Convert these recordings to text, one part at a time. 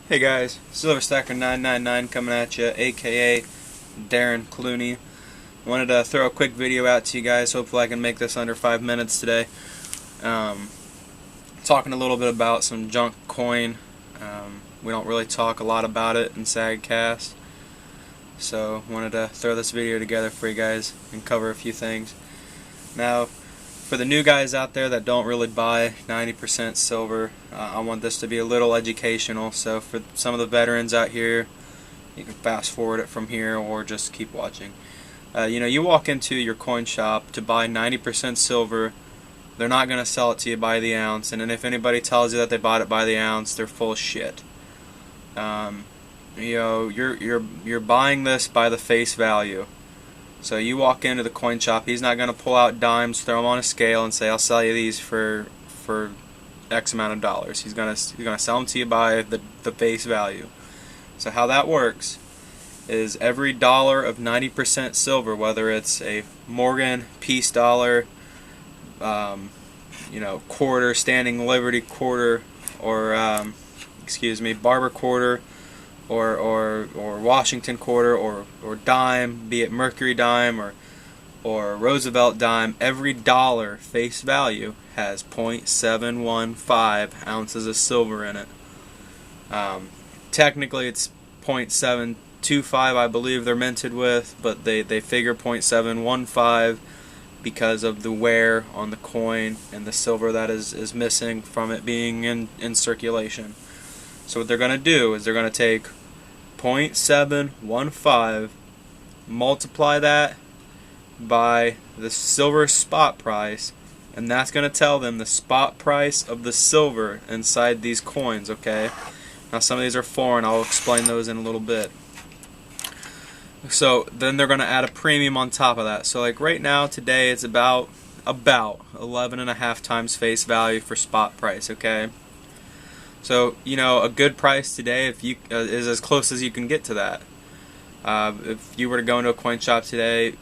Hey guys, Silverstacker999 coming at you, aka Darren Clooney. Wanted to throw a quick video out to you guys. Hopefully I can make this under 5 minutes today. Talking a little bit about some junk coin. We don't really talk a lot about it in SAGcast, so wanted to throw this video together for you guys and cover a few things. Now, for the new guys out there that don't really buy 90% silver, I want this to be a little educational. So for some of the veterans out here, you can fast forward it from here or just keep watching. You walk into your coin shop to buy 90% silver. They're not going to sell it to you by the ounce, and then if anybody tells you that they bought it by the ounce, they're full of shit. You're buying this by the face value. So you walk into the coin shop, he's not going to pull out dimes, throw them on a scale, and say, "I'll sell you these for X amount of dollars." He's gonna sell them to you by the face value. So how that works is every dollar of 90% silver, whether it's a Morgan piece dollar, quarter, standing Liberty quarter, or Barber quarter, or Washington quarter, or dime, be it Mercury dime or Roosevelt dime, every dollar face value has 0.715 ounces of silver in it. Technically it's 0.725, I believe they're minted with, but they figure 0.715 because of the wear on the coin and the silver that is missing from it being in circulation. So what they're going to do is they're going to take 0.715, multiply that by the silver spot price, and that's going to tell them the spot price of the silver inside these coins, okay? Now some of these are foreign, I'll explain those in a little bit. So then they're going to add a premium on top of that. So like right now, today, it's about 11.5 times face value for spot price, okay? So, a good price today is as close as you can get to that. If you were to go into a coin shop today,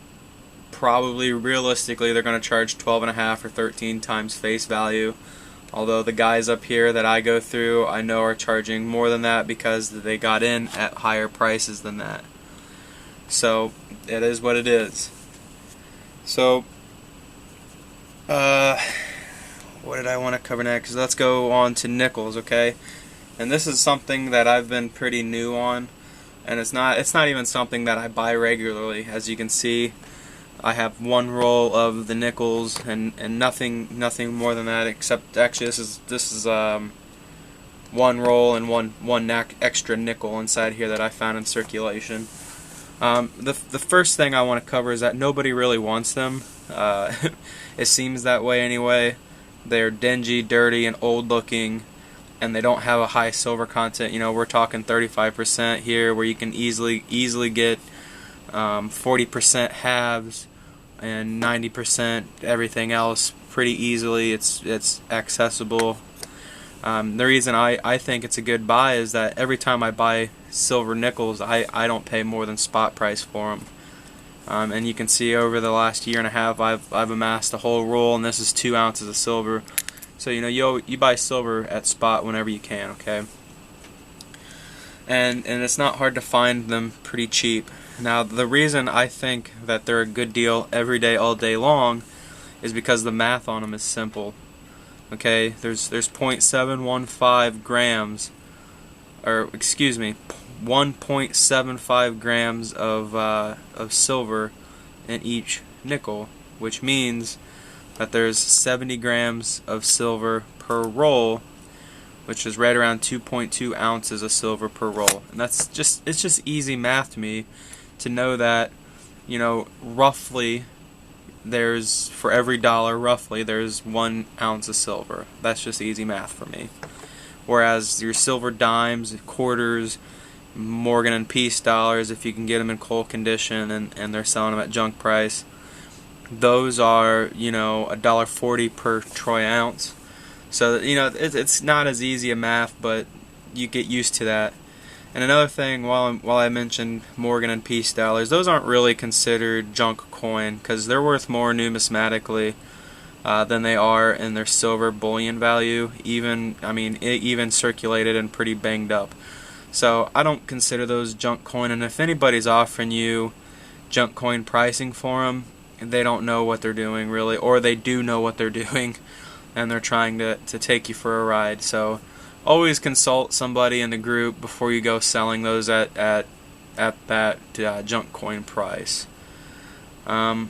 probably realistically they're going to charge 12.5 or 13 times face value. Although the guys up here that I go through, I know are charging more than that because they got in at higher prices than that. So, it is what it is. So, what did I want to cover next? Let's go on to nickels, okay? And this is something that I've been pretty new on, and it's not even something that I buy regularly. As you can see, I have one roll of the nickels and nothing more than that, except actually this is one roll and one extra nickel inside here that I found in circulation. The first thing I want to cover is that nobody really wants them. It seems that way anyway. They're dingy, dirty, and old looking, and they don't have a high silver content. We're talking 35% here, where you can easily get 40% halves and 90% everything else pretty easily. It's accessible. The reason I think it's a good buy is that every time I buy silver nickels, I don't pay more than spot price for them. And you can see over the last year and a half, I've amassed a whole roll, and this is 2 ounces of silver. So you buy silver at spot whenever you can, okay? And it's not hard to find them pretty cheap. Now the reason I think that they're a good deal every day, all day long, is because the math on them is simple. Okay, there's 0.715 grams, or excuse me, 1.75 grams of silver in each nickel, which means that there's 70 grams of silver per roll, which is right around 2.2 ounces of silver per roll. And it's just easy math to me to know that, roughly there's, for every dollar, roughly there's 1 ounce of silver. That's just easy math for me. Whereas your silver dimes, quarters, Morgan and piece dollars, if you can get them in cold condition and they're selling them at junk price, those are $1.40 per troy ounce. So it's not as easy a math, but you get used to that. And another thing, while I mentioned Morgan and piece dollars, those aren't really considered junk coin because they're worth more numismatically than they are in their silver bullion value, even circulated and pretty banged up. So I don't consider those junk coin, and if anybody's offering you junk coin pricing for them, they don't know what they're doing really, or they do know what they're doing and they're trying to take you for a ride. So always consult somebody in the group before you go selling those at that junk coin price. Now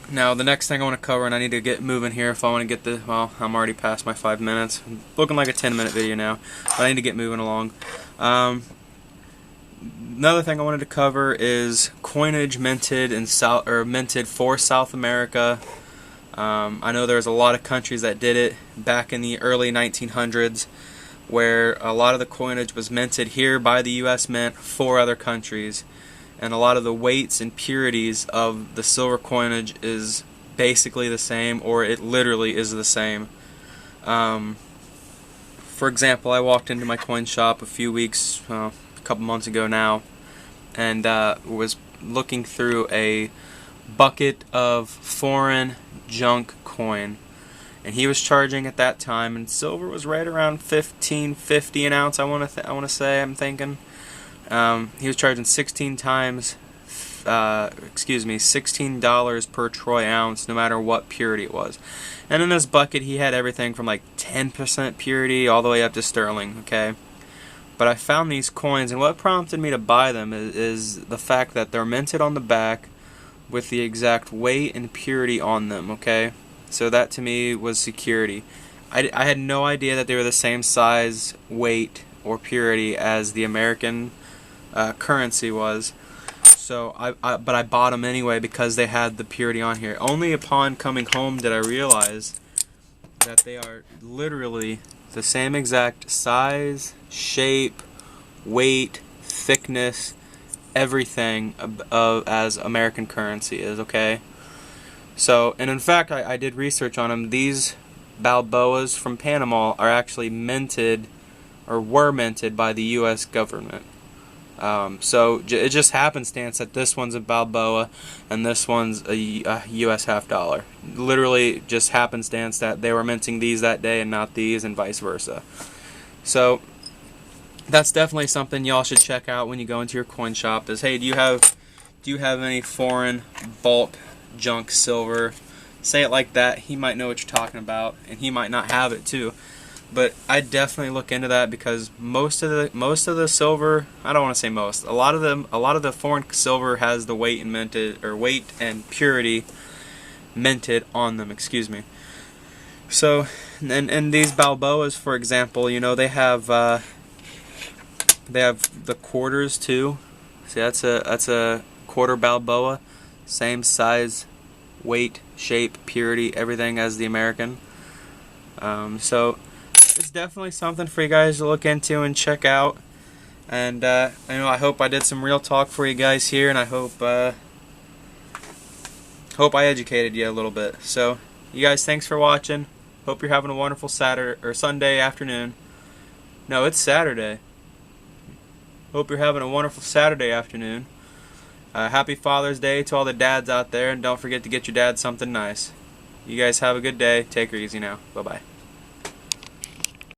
the next thing I want to cover, and I need to get moving here if I want to get the, well, I'm already past my 5 minutes. I'm looking like a 10-minute video now, but I need to get moving along. Another thing I wanted to cover is coinage minted for South America. I know there's a lot of countries that did it back in the early 1900s, where a lot of the coinage was minted here by the U.S. Mint for other countries, and a lot of the weights and purities of the silver coinage is basically the same, or it literally is the same. For example, I walked into my coin shop a couple months ago now, and was looking through a bucket of foreign junk coin, and he was charging at that time, and silver was right around $15.50 an ounce. I want to say, I'm thinking. He was charging $16 per troy ounce, no matter what purity it was. And in this bucket, he had everything from like 10% purity all the way up to sterling. Okay. But I found these coins, and what prompted me to buy them is the fact that they're minted on the back with the exact weight and purity on them, okay? So that to me was security. I had no idea that they were the same size, weight, or purity as the American currency was. So but I bought them anyway because they had the purity on here. Only upon coming home did I realize that they are literally the same exact size, shape, weight, thickness, everything as American currency is, okay? So, and in fact, I did research on them. These Balboas from Panama are actually minted, or were minted, by the U.S. government. So it just happenstance that this one's a Balboa and this one's a U.S. half dollar. Literally just happenstance that they were minting these that day and not these, and vice versa. So that's definitely something y'all should check out when you go into your coin shop. Is, hey, do you have any foreign bulk junk silver? Say it like that. He might know what you're talking about, and he might not have it too. But I definitely look into that, because most of the silver, I don't want to say most, a lot of the foreign silver has the weight and purity minted on them, excuse me. So, and these Balboas, for example, you know, they have the quarters too. See, that's a quarter Balboa, same size, weight, shape, purity, everything as the American. So it's definitely something for you guys to look into and check out. And I hope I did some real talk for you guys here, and I hope I educated you a little bit. So, you guys, thanks for watching. Hope you're having a wonderful Saturday or Sunday afternoon. No, it's Saturday. Hope you're having a wonderful Saturday afternoon. Happy Father's Day to all the dads out there, and don't forget to get your dad something nice. You guys have a good day. Take her easy now. Bye-bye.